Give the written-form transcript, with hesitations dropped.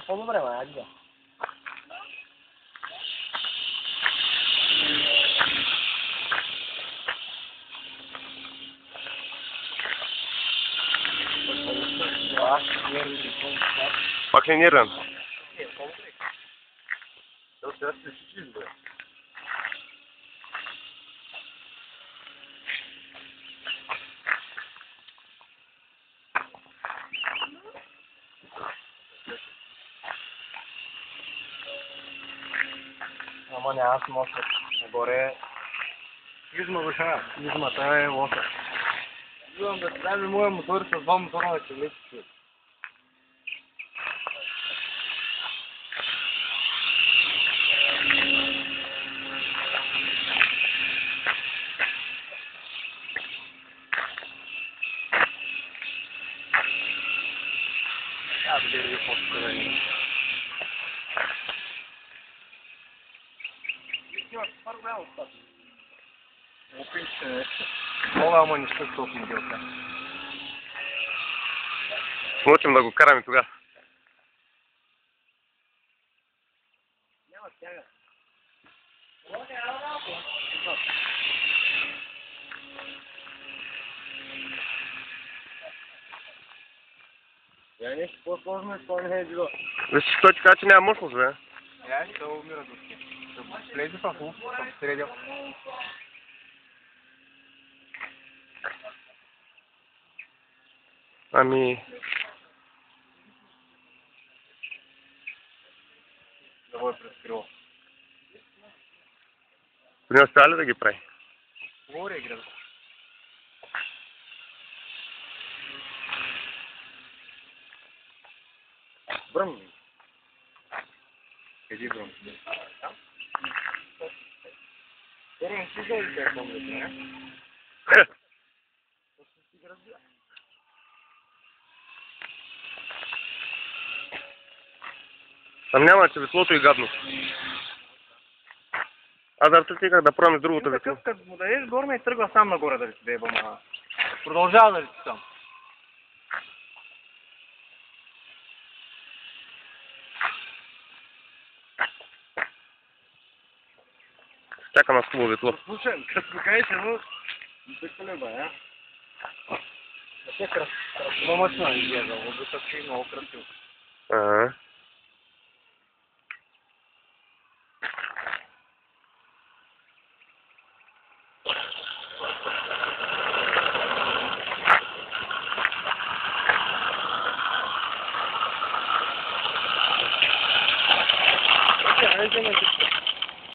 по-добре, ма, айде. Пак ли нервен? Сега ще си чист, бе. Ама няма аз мощно. Нагоре... Клизма душа. Клизмата е лоша. Виждам да трябва моя мотор с два мотора на челици. Аз да ви по-скорее. Мога, ама не ще толкова моделка. Можем да го караме тогава. Няма тяга. Я нещо по-сложно и това не е било. Виж, той ти каза, че няма мощност, бе. Я ще умира до ти. Да влезе в луп, съм средил. Ами... Да го е прескрило. Не успя ли да ги прави? Говори играта. Бръм. Къде бръм? Бръм, си зали как помня, не? Там няма, че веслото е гадно. Аз да ти как да пробвам с другото весло. Като му дадеш горме и тръгва сам нагоре да ви си деба, ма. Продължава да ви си сам. Чакам на хубаво весло. Слушай, като му кажеш едно, не се колеба, а? Все красиво мъчно изглежда, лобата си е много красиво. Ага. Айде,